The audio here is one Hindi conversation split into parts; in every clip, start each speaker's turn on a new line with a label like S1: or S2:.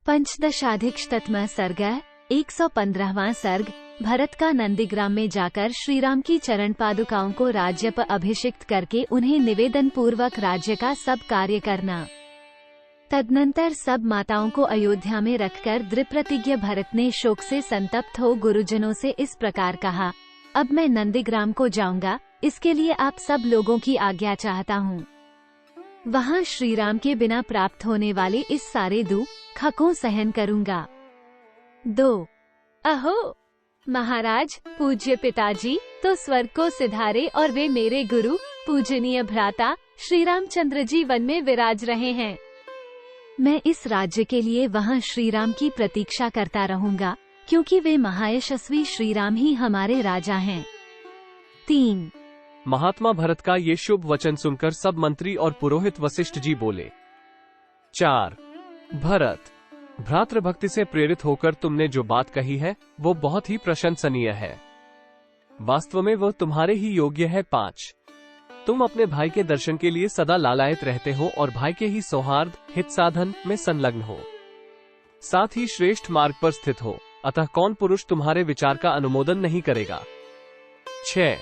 S1: पंचदशाधिकशततमः सर्ग 115वां सर्ग। भरत का नंदीग्राम में जाकर श्री राम की चरण पादुकाओं को राज्य पर अभिषिक्त करके उन्हें निवेदन पूर्वक राज्य का सब कार्य करना। तदनंतर सब माताओं को अयोध्या में रखकर दृढ़प्रतिज्ञ भरत ने शोक से संतप्त हो गुरुजनों से इस प्रकार कहा, अब मैं नंदीग्राम को जाऊंगा, इसके लिए आप सब लोगों की आज्ञा चाहता हूँ। वहाँ श्री राम के बिना प्राप्त होने वाले इस सारे दुख को सहन करूँगा। 2 अहो महाराज, पूज्य पिताजी तो स्वर्ग को सिधारे और वे मेरे गुरु पूजनीय भ्राता श्री रामचंद्र जी वन में विराज रहे हैं। मैं इस राज्य के लिए वहाँ श्री राम की प्रतीक्षा करता रहूँगा, क्योंकि वे महायशस्वी श्री राम ही हमारे राजा हैं। 3
S2: महात्मा भरत का ये शुभ वचन सुनकर सब मंत्री और पुरोहित वशिष्ठ जी बोले। 4 भरत, भ्रातृभक्ति से प्रेरित होकर तुमने जो बात कही है वो बहुत ही प्रशंसनीय है। वास्तव में वो तुम्हारे ही योग्य है। 5 तुम अपने भाई के दर्शन के लिए सदा लालायित रहते हो और भाई के ही सौहार्द हित साधन में संलग्न हो, साथ ही श्रेष्ठ मार्ग पर स्थित हो, अतः कौन पुरुष तुम्हारे विचार का अनुमोदन नहीं करेगा। 6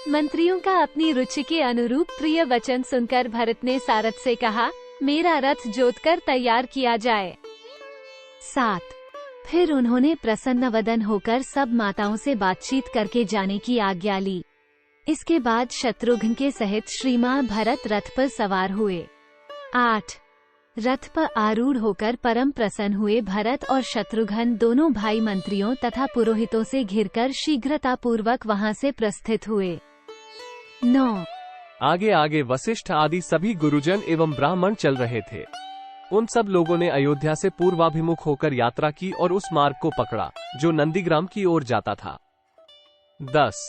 S1: मंत्रियों का अपनी रुचि के अनुरूप प्रिय वचन सुनकर भरत ने सारथ से कहा, मेरा रथ जोतकर तैयार किया जाए। 7 फिर उन्होंने प्रसन्न वदन होकर सब माताओं से बातचीत करके जाने की आज्ञा ली। इसके बाद शत्रुघ्न के सहित श्रीमान भरत रथ पर सवार हुए। 8 रथ पर आरूढ़ होकर परम प्रसन्न हुए भरत और शत्रुघ्न दोनों भाई मंत्रियों तथा पुरोहितों से घिरकर शीघ्रता पूर्वक वहां से प्रस्थित हुए। 9
S2: आगे आगे वशिष्ठ आदि सभी गुरुजन एवं ब्राह्मण चल रहे थे। उन सब लोगों ने अयोध्या से पूर्वाभिमुख होकर यात्रा की और उस मार्ग को पकड़ा जो नंदीग्राम की ओर जाता था। 10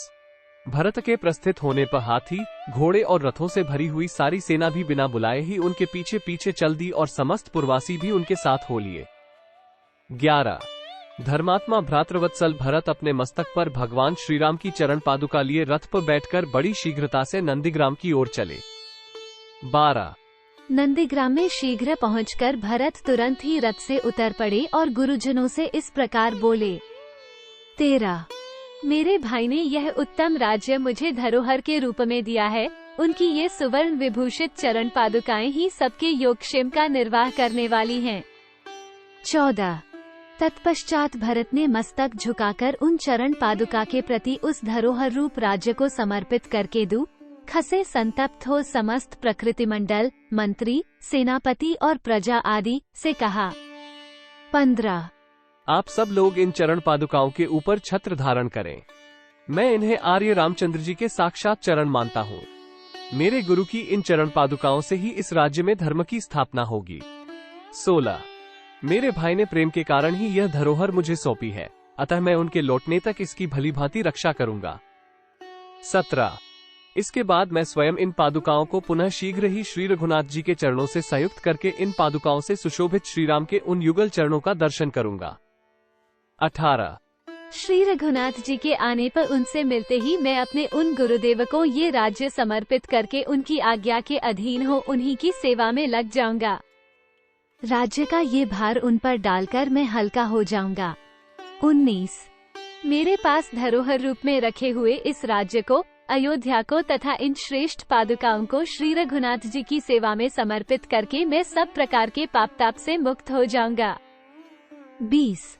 S2: भरत के प्रस्थित होने पर हाथी, घोड़े और रथों से भरी हुई सारी सेना भी बिना बुलाए ही उनके पीछे पीछे चल दी और समस्त पुरवासी भी उनके साथ हो लिए। 11 धर्मात्मा भ्रातृवत्सल भरत अपने मस्तक पर भगवान श्री राम की चरण पादुका लिए रथ पर बैठकर बड़ी शीघ्रता से नंदीग्राम की ओर चले। 12
S1: नंदीग्राम में शीघ्र पहुंचकर भरत तुरंत ही रथ से उतर पड़े और गुरुजनों से इस प्रकार बोले। 13 मेरे भाई ने यह उत्तम राज्य मुझे धरोहर के रूप में दिया है, उनकी ये सुवर्ण विभूषित चरण पादुकाएं ही सबके योगक्षेम का निर्वाह करने वाली हैं। 14 तत्पश्चात भरत ने मस्तक झुकाकर उन चरण पादुका के प्रति उस धरोहर रूप राज्य को समर्पित करके खसे संतप्त हो समस्त प्रकृति मंडल, मंत्री, सेनापति और प्रजा आदि से कहा। 15
S2: आप सब लोग इन चरण पादुकाओं के ऊपर छत्र धारण करें। मैं इन्हें आर्य रामचंद्र जी के साक्षात चरण मानता हूँ। मेरे गुरु की इन चरण पादुकाओं से ही इस राज्य में धर्म की स्थापना होगी। 16 मेरे भाई ने प्रेम के कारण ही यह धरोहर मुझे सौंपी है, अतः मैं उनके लौटने तक इसकी भली भांति रक्षा करूंगा। 17 इसके बाद मैं स्वयं इन पादुकाओं को पुनः शीघ्र ही श्री रघुनाथ जी के चरणों से संयुक्त करके इन पादुकाओं से सुशोभित श्री राम के उन युगल चरणों का दर्शन करूंगा। 18
S1: श्री रघुनाथ जी के आने पर उनसे मिलते ही मैं अपने उन गुरुदेव को ये राज्य समर्पित करके उनकी आज्ञा के अधीन हो उन्हीं की सेवा में लग जाऊंगा। राज्य का ये भार उन पर डालकर मैं हल्का हो जाऊंगा। 19 मेरे पास धरोहर रूप में रखे हुए इस राज्य को, अयोध्या को तथा इन श्रेष्ठ पादुकाओं को श्री रघुनाथ जी की सेवा में समर्पित करके मैं सब प्रकार के पाप ताप से मुक्त हो जाऊंगा। 20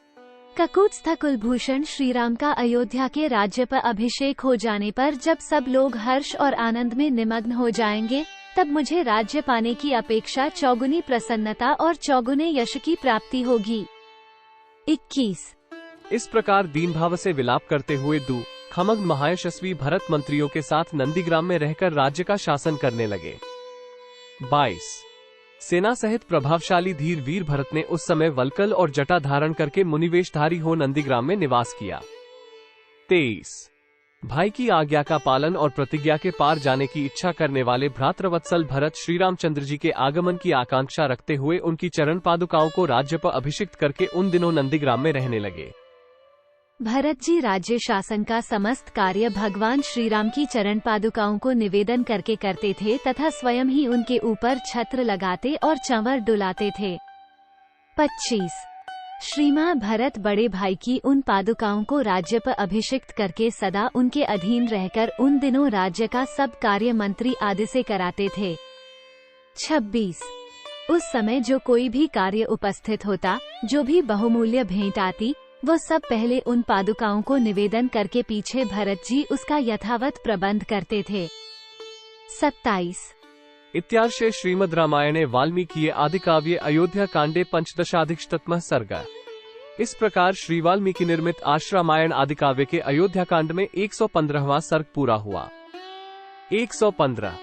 S1: ककुत्स्थ कुलभूषण श्री राम का अयोध्या के राज्य पर अभिषेक हो जाने पर जब सब लोग हर्ष और आनंद में निमग्न हो जाएंगे, तब मुझे राज्य पाने की अपेक्षा चौगुनी प्रसन्नता और चौगुने यश की प्राप्ति होगी। 21
S2: इस प्रकार दीन भाव से विलाप करते हुए खमग्न महायशस्वी भरत मंत्रियों के साथ नंदीग्राम में रहकर राज्य का शासन करने लगे। 22 सेना सहित प्रभावशाली धीर वीर भरत ने उस समय वल्कल और जटा धारण करके मुनिवेशधारी हो नंदीग्राम में निवास किया। 23 भाई की आज्ञा का पालन और प्रतिज्ञा के पार जाने की इच्छा करने वाले भ्रातृवत्सल भरत श्री रामचंद्र जी के आगमन की आकांक्षा रखते हुए उनकी चरण पादुकाओं को राज्य पर अभिषिक्त करके उन दिनों नंदीग्राम में रहने लगे।
S1: भरत जी राज्य शासन का समस्त कार्य भगवान श्री राम की चरण पादुकाओं को निवेदन करके करते थे तथा स्वयं ही उनके ऊपर छत्र लगाते और चंवर डुलाते थे। 25 श्रीमां भरत बड़े भाई की उन पादुकाओं को राज्य पर अभिषिक्त करके सदा उनके अधीन रहकर उन दिनों राज्य का सब कार्य मंत्री आदि से कराते थे। 26। उस समय जो कोई भी कार्य उपस्थित होता, जो भी बहुमूल्य भेंट आती, वो सब पहले उन पादुकाओं को निवेदन करके पीछे भरत जी उसका यथावत प्रबंध करते थे। 27।
S2: इत्यार्षे श्रीमद् रामायणे वाल्मीकि आदिकाव्ये अयोध्या कांडे पंचदशाधिकशततमः सर्ग। इस प्रकार श्री वाल्मीकि निर्मित आश्रामायण आदिकाव्य के अयोध्या कांड में 115वां सर्ग पूरा हुआ। 115।